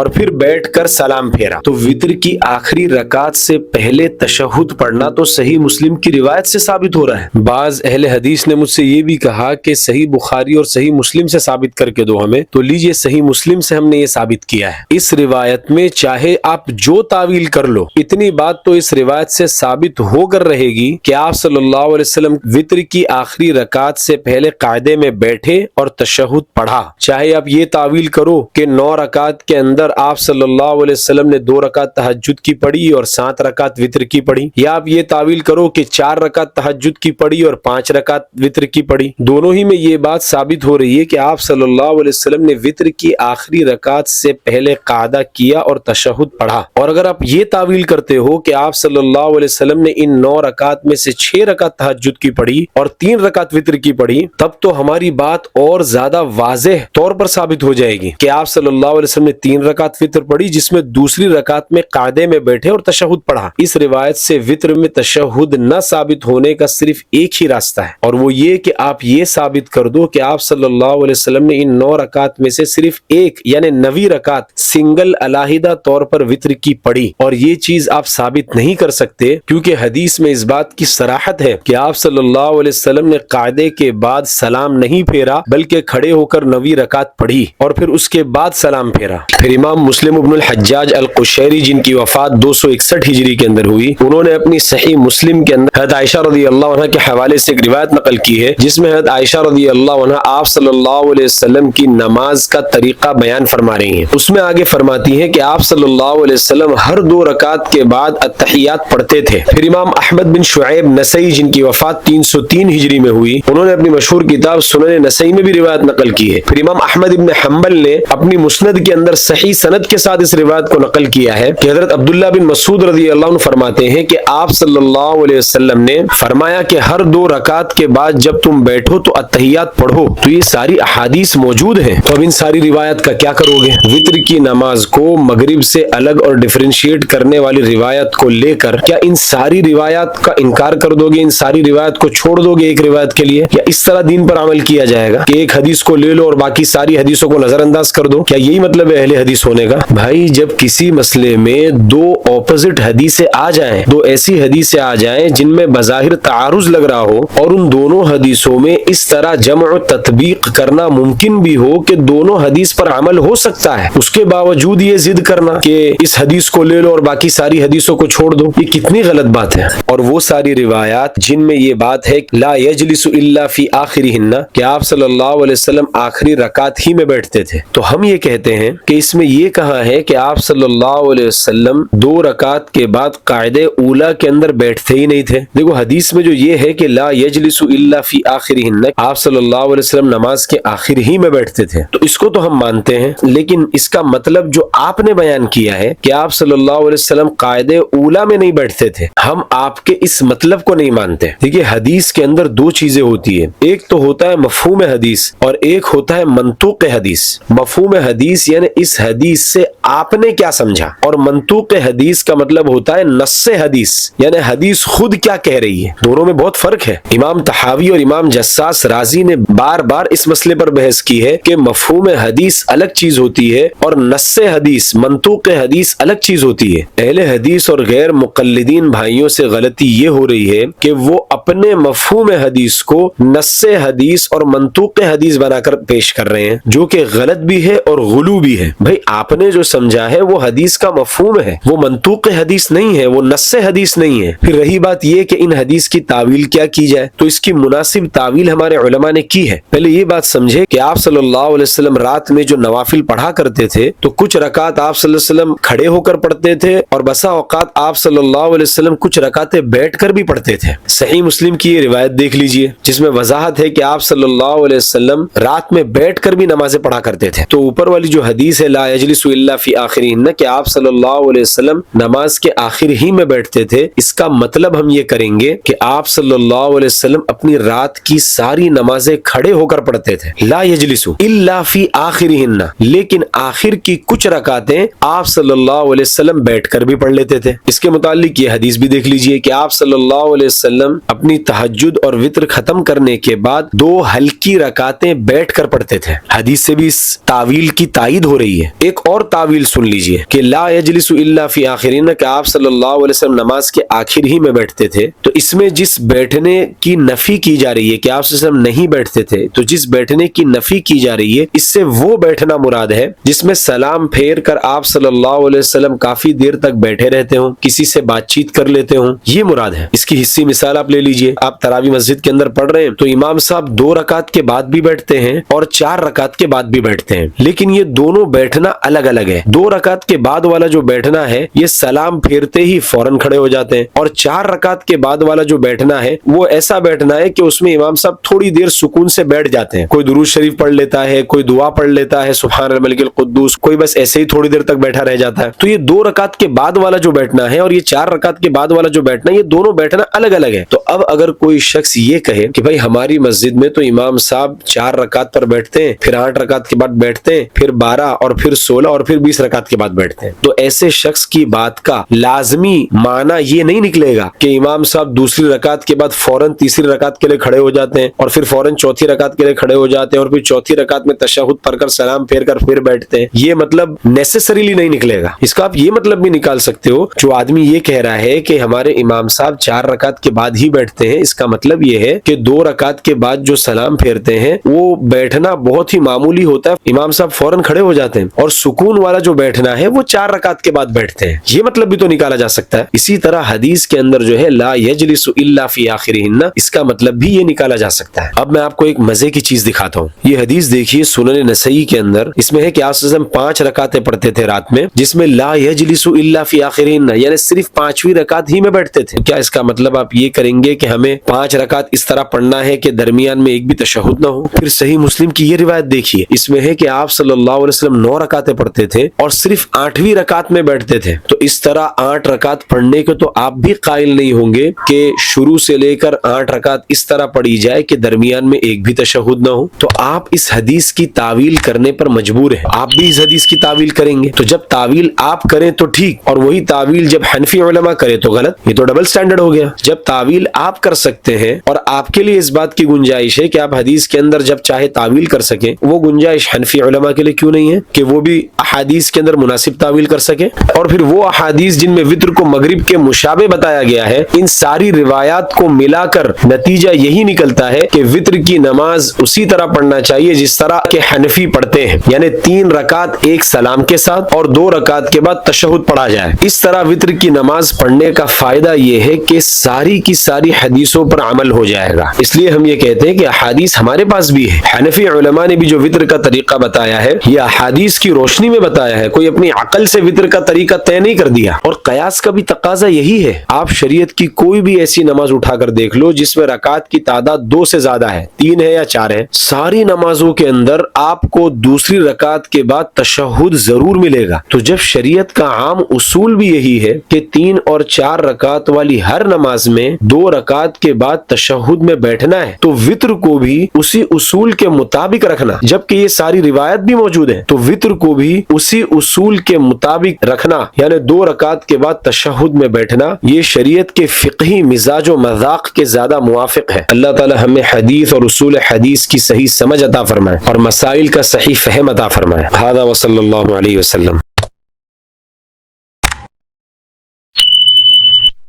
اور پھر بیٹھ کر سلام پھیرا تو وطر کی آخری رکعت سے پہلے تشہد پڑھنا تو صحیح مسلم کی روایت سے ثابت ہو رہا ہے۔ بعض اہل حدیث نے مجھ سے یہ بھی کہا کہ صحیح بخاری اور صحیح مسلم سے ثابت کر کے دو ہمیں، تو لیجئے صحیح مسلم سے ہم نے یہ ثابت کیا ہے۔ اس روایت میں چاہے آپ جو تعویل کر لو، اتنی بات تو اس روایت سے ثابت ہو کر رہے گی کہ آپ صلی اللہ علیہ وسلم وطر کی آخری رکعت سے پہلے قاعدے میں بیٹھے اور تشہد پڑھا۔ چاہے آپ یہ تعویل کرو کہ 9 رکعت کے اندر آپ صلی اللہ علیہ وسلم نے 2 رکعت تہجد کی پڑھی اور 7 رکعت وطر کی پڑھی، یا آپ یہ تعویل کرو کہ 4 رکعت تہجد کی پڑھی اور 5 رکعت وطر کی پڑھی، دونوں ہی میں یہ بات ثابت ہو رہی ہے کہ آپ صلی اللہ علیہ وسلم نے وطر کی آخری رکعت سے پہلے قاعدہ کیا اور تشہد پڑھا۔ اور اگر آپ یہ تعویل کرتے ہو کہ آپ صلی اللہ علیہ وسلم نے ان 9 رکعت میں سے 6 رکعت تہجد کی پڑھی اور 3 رکعت وطر کی پڑھی، تب تو ہماری بات اور زیادہ واضح طور پر ثابت ہو جائے گی کہ آپ صلی اللہ علیہ وسلم نے 3 رکعت وطر پڑھی جس میں دوسری رکعت میں قاعدے میں بیٹھے اور تشہد پڑھا۔ اس روایت سے وطر میں تشہد نہ ثابت ہونے کا صرف ایک ہی راستہ ہے، اور وہ یہ کہ آپ یہ ثابت کر دو کہ آپ صلی اللہ علیہ وسلم نے ان 9 رکعت میں سے صرف ایک یعنی 9ویں رکعت سنگل علیحدہ طور پر وطر کی پڑھی، اور یہ چیز آپ ثابت نہیں کر سکتے کیونکہ حدیث میں اس بات کی صراحت ہے کہ آپ صلی اللہ علیہ وسلم نے قاعدے کے بعد سلام نہیں پھیرا بلکہ کھڑے ہو کر 9ویں رکعت پڑھی اور پھر اس کے بعد سلام پھیرا۔ پھر امام مسلم ابن الحجاج القشیری جن کی وفات 261 ہجری کے اندر ہوئی، انہوں نے اپنی صحیح مسلم کے اندر حضرت عائشہ رضی اللہ عنہ کے حوالے سے ایک روایت نقل کی ہے جس میں حضرت عائشہ رضی اللہ عنہ آپ صلی اللہ علیہ وسلم کی نماز کا طریقہ بیان فرما رہی ہیں۔ اس میں آگے فرماتی ہیں کہ آپ صلی اللہ علیہ وسلم ہر 2 رکعت کے بعد اتحیات پڑھتے تھے۔ پھر امام احمد بن شعیب نسائی جن کی وفات 303 ہجری میں ہوئی، انہوں نے اپنی مشہور کتاب سنن نسائی میں بھی روایت نقل کی ہے۔ پھر امام احمد بن حنبل نے اپنی مسند کے اندر صحیح سند کے ساتھ اس روایت کو نقل کیا ہے کہ حضرت عبداللہ بن مسعود رضی اللہ عنہ فرماتے ہیں کہ آپ صلی اللہ علیہ وسلم نے فرمایا کہ ہر 2 رکعت کے بعد جب تم بیٹھو تو اتحیات پڑھو۔ تو یہ ساری احادیث موجود ہیں، تو اب ان ساری روایت کا کیا کرو گے؟ وطر کی نماز کو مغرب سے الگ اور ڈیفرینشیٹ کرنے والی روایت کو لے کر کیا ان ساری روایات کا انکار کر دو گے، ان ساری روایت کو چھوڑ دو گے ایک روایت کے لیے، یا اس طرح دین پر عمل کیا جائے گا کہ ایک حدیث کو لے لو اور باقی ساری حدیثوں کو نظر انداز کر دو؟ کیا یہی مطلب ہے اہل حدیث ہونے کا؟ بھائی جب کسی مسئلے میں 2 اپوزٹ حدیثیں آ جائیں، 2 ایسی حدیثیں آ جائیں جن میں بظاہر تعارض لگ رہا ہو اور ان دونوں حدیثوں میں اس طرح جمع و تطبیق کرنا ممکن بھی ہو کہ دونوں حدیث پر عمل ہو سکتا ہے، اس کے باوجود یہ ضد کرنا کہ اس حدیث کو لے لو اور باقی ساری حدیثوں کو چھوڑ دو، یہ کتنی غلط بات ہے۔ اور وہ ساری روایات جن میں یہ بات ہے لا یجلس الا فی آخرہن کہ آپ صلی اللہ علیہ وسلم آخری رکعت ہی میں بیٹھتے تھے، تو ہم یہ کہتے ہیں کہ اس میں یہ کہا ہے کہ آپ صلی اللہ علیہ وسلم 2 رکعت کے بعد قاعدے اولا کے اندر بیٹھتے ہی نہیں تھے۔ دیکھو حدیث میں جو یہ ہے کہ لا یجلس الا فی آخرہن، آپ صلی اللہ علیہ وسلم نماز کے آخر ہی میں بیٹھتے تھے، تو اس کو تو ہم مانتے ہیں، لیکن اس کا مطلب جو آپ نے بیان کیا ہے کہ آپ صلی اللہ علیہ وسلم قاعدے اولا میں نہیں بیٹھتے تھے، ہم آپ کے اس مطلب کو نہیں مانتے۔ دیکھیے حدیث کے اندر 2 چیزیں ہوتی ہیں، ایک تو ہوتا ہے مفہوم حدیث اور ایک ہوتا ہے منطوق حدیث۔ مفہوم حدیث یعنی اس حدیث سے آپ نے کیا سمجھا، اور منطوق حدیث کا مطلب ہوتا ہے نص حدیث یعنی حدیث خود کیا کہہ رہی ہے۔ دونوں میں بہت فرق ہے۔ امام طحاوی اور امام جساس رازی نے بار بار اس مسئلے پر بحث کی ہے کہ مفہوم حدیث الگ چیز ہوتی ہے اور نص حدیث منطوق حدیث الگ چیز ہوتی ہے۔ اہل حدیث اور غیر مقلدین بھائیوں سے غلطی یہ ہو رہی ہے کہ وہ اپنے مفہوم حدیث کو نص حدیث اور منطوق حدیث بنا کر پیش کر رہے ہیں، جو کہ غلط بھی ہے اور غلو بھی ہے۔ بھائی آپ نے جو سمجھا ہے وہ حدیث کا مفہوم ہے، وہ منطوق حدیث نہیں ہے، وہ نص حدیث نہیں ہے۔ پھر رہی بات یہ کہ ان حدیث کی تعویل کیا کی جائے، تو اس کی مناسب تعویل ہمارے علماء نے کی ہے۔ پہلے یہ بات سمجھے کہ آپ صلی اللہ علیہ وسلم رات میں جو نوافل پڑھا کرتے تھے تو کچھ رکعت آپ صلی اللہ علیہ وسلم کھڑے ہو کر پڑھتے تھے اور بسا اوقات آپ صلی اللہ علیہ وسلم کچھ رکعتیں بیٹھ کر بھی پڑھتے تھے۔ صحیح مسلم کی یہ روایت دیکھ لیجئے جس میں وضاحت ہے کہ آپ صلی اللہ علیہ وسلم رات میں بیٹھ کر بھی نمازیں پڑھا کرتے تھے۔ تو اوپر والی جو حدیث ہے لا یجلس الا فی آخرہن کہ آپ صلی اللہ علیہ وسلم نماز کے آخر ہی میں بیٹھتے تھے، اس کا مطلب ہم یہ کریں گے کہ آپ صلی اللہ علیہ وسلم اپنی رات کی ساری نمازیں کھڑے ہو کر پڑھتے تھے، لا یجلس الا فی آخرہن، لیکن آخر کی کچھ رکعتیں آپ صلی اللہ علیہ وسلم بیٹھ کر بھی پڑھ لیتے تھے۔ اس کے متعلق یہ حدیث بھی دیکھ لیجئے کہ آپ صلی اللہ علیہ وسلم اپنی تہجد اور وطر ختم کرنے کے بعد 2 ہلکی رکعتیں بیٹھ کر پڑھتے تھے۔ حدیث سے بھی اس تعویل کی تائید ہو رہی ہے۔ ایک اور تعویل تعویل سن لیجئے کہ لا یجلس الا فی آخرین، کہ آپ صلی اللہ علیہ وسلم نماز کے آخر ہی میں بیٹھتے تھے، تو اس میں جس بیٹھنے کی نفی کی جا رہی ہے کہ آپ صلی اللہ علیہ وسلم نہیں بیٹھتے تھے، تو جس بیٹھنے کی نفی کی جا رہی ہے اس سے وہ بیٹھنا مراد ہے جس میں سلام پھیر کر آپ صلی اللہ علیہ وسلم کافی دیر تک بیٹھے رہتے ہوں، کسی سے بات چیت کر لیتے ہوں، یہ مراد ہے۔ اس کی حصی مثال آپ لے لیجئے، آپ تراویح مسجد کے اندر پڑھ رہے ہیں تو امام صاحب 2 رکعت کے بعد بھی بیٹھتے ہیں اور 4 رکعت کے بعد بھی بیٹھتے ہیں، لیکن یہ دونوں بیٹھنا الگ الگ ہے۔ 2 رکعت کے بعد والا جو بیٹھنا ہے یہ سلام پھیرتے ہی فوراً کھڑے ہو جاتے ہیں، اور 4 رکعت کے بعد والا جو بیٹھنا ہے وہ ایسا بیٹھنا ہے کہ اس میں امام صاحب تھوڑی دیر سکون سے بیٹھ جاتے ہیں، کوئی درود شریف پڑھ لیتا ہے، کوئی دعا پڑھ لیتا ہے سبحان الملک القدوس، کوئی بس ایسے ہی تھوڑی دیر تک بیٹھا رہ جاتا ہے۔ تو یہ 2 رکعت کے بعد والا جو بیٹھنا ہے اور یہ 4 رکعت کے بعد والا جو بیٹھنا ہے، یہ دونوں بیٹھنا الگ الگ ہے۔ تو اب اگر کوئی شخص یہ کہے کہ بھائی ہماری مسجد میں تو امام صاحب 4 رکعت پر بیٹھتے ہیں، پھر 8 رکعت کے بعد بیٹھتے ہیں، پھر 12 اور پھر 16 اور پھر 20 رکعت کے بعد بیٹھتے ہیں، تو ایسے شخص کی بات کا لازمی معنی یہ نہیں نکلے گا کہ امام صاحب دوسری رکعت کے بعد فوراً تیسری رکعت کے لیے کھڑے ہو جاتے ہیں اور پھر فوراً چوتھی رکعت کے لیے کھڑے ہو جاتے ہیں اور پھر چوتھی رکعت میں تشہد پڑھ کر سلام پھیر کر پھر بیٹھتے ہیں۔ یہ مطلب نیسیسریلی نہیں نکلے گا۔ اس کا آپ یہ مطلب بھی نکال سکتے ہو، جو آدمی یہ کہہ رہا ہے کہ ہمارے امام صاحب 4 رکعت کے بعد ہی بیٹھتے ہیں، اس کا مطلب یہ ہے کہ 2 رکعت کے بعد جو سلام پھیرتے ہیں وہ بیٹھنا بہت ہی معمولی ہوتا ہے، امام صاحب فوراً کھڑے ہو جاتے ہیں، اور سکون والا جو بیٹھنا ہے وہ 4 رکعت کے بعد بیٹھتے ہیں۔ یہ مطلب بھی تو نکالا جا سکتا ہے۔ اسی طرح حدیث کے اندر جو ہے لا یجلس الا فی آخرہن، اس کا مطلب بھی یہ نکالا جا سکتا ہے۔ اب میں آپ کو ایک مزے کی چیز دکھاتا ہوں۔ یہ حدیث دیکھیے سنن نسائی کے اندر، اس میں ہے کہ آپ صلی اللہ علیہ وسلم 5 رکعتیں پڑھتے تھے رات میں، جس میں لا یجلس الا فی آخرہن یعنی صرف 5ویں رکعت ہی میں بیٹھتے تھے۔ کیا اس کا مطلب آپ یہ کریں گے کہ ہمیں 5 رکعت اس طرح پڑھنا ہے کہ درمیان میں ایک بھی تشہد نہ ہو؟ پھر صحیح مسلم کی یہ روایت دیکھیے، اس میں ہے کہ آپ صلی اللہ علیہ وسلم 9 رکعتیں پڑھتے تھے اور صرف 8ویں رکعت میں بیٹھتے تھے۔ تو اس طرح 8 رکعت پڑھنے کے تو آپ بھی قائل نہیں ہوں گے کہ شروع سے لے کر 8 رکعت اس طرح پڑھی جائے کہ درمیان میں ایک بھی تشہد نہ ہو۔ تو آپ اس حدیث کی تعویل کرنے پر مجبور ہیں، آپ بھی اس حدیث کی تعویل کریں گے۔ تو جب تعویل آپ کریں تو ٹھیک، اور وہی تعویل جب حنفی علماء کرے تو غلط۔ یہ تو ڈبل سٹینڈرڈ ہو گیا۔ جب تعویل آپ کر سکتے ہیں اور آپ کے لیے اس بات کی گنجائش ہے کہ آپ حدیث کے اندر جب چاہے تعویل کر سکیں، وہ گنجائش حنفی علماء کے لیے کیوں نہیں ہے کہ وہ بھی احادیث کے اندر مناسب تعویل کر سکے؟ اور پھر وہ احادیث جن میں وتر کو مغرب کے مشابہ بتایا گیا ہے، ان ساری روایات کو ملا کر نتیجہ یہی نکلتا ہے کہ وتر کی نماز اسی طرح پڑھنا چاہیے جس طرح کہ حنفی پڑھتے ہیں، یعنی 3 رکعت ایک سلام کے ساتھ اور 2 رکعت کے بعد تشہد پڑھا جائے۔ اس طرح وتر کی نماز پڑھنے کا فائدہ یہ ہے کہ ساری کی ساری حدیثوں پر عمل ہو جائے گا۔ اس لیے ہم یہ کہتے ہیں کہ احادیث ہمارے پاس بھی ہے، حنفی علماء نے بھی جو وتر کا طریقہ بتایا ہے یہ احادیث کی روشنی میں بتایا ہے، کوئی اپنی عقل سے وتر کا طریقہ طے نہیں کر دیا۔ اور قیاس کا بھی تقاضا یہی ہے، آپ شریعت کی کوئی بھی ایسی نماز اٹھا کر دیکھ لو جس میں رکعات کی تعداد 2 سے زیادہ ہے، 3 ہے یا 4 ہے، ساری نمازوں کے اندر آپ کو دوسری رکعت کے بعد تشہد ضرور ملے گا۔ تو جب شریعت کا عام اصول بھی یہی ہے کہ 3 اور 4 رکعت والی ہر نماز میں 2 رکعت کے بعد تشہد میں بیٹھنا ہے، تو وتر کو بھی اسی اصول کے مطابق رکھنا، جبکہ یہ ساری روایت بھی موجود ہے تو وتر کو بھی اسی اصول کے مطابق رکھنا، یعنی 2 رکعت کے بعد تشہد میں بیٹھنا، یہ شریعت کے فقہی مزاج و مذاق کے زیادہ موافق ہے۔ اللہ تعالی ہمیں حدیث اور اصول حدیث کی صحیح سمجھ عطا فرمائے اور مسائل کا صحیح فہم عطا فرمائے۔ ھذا وصلی اللہ علیہ وسلم۔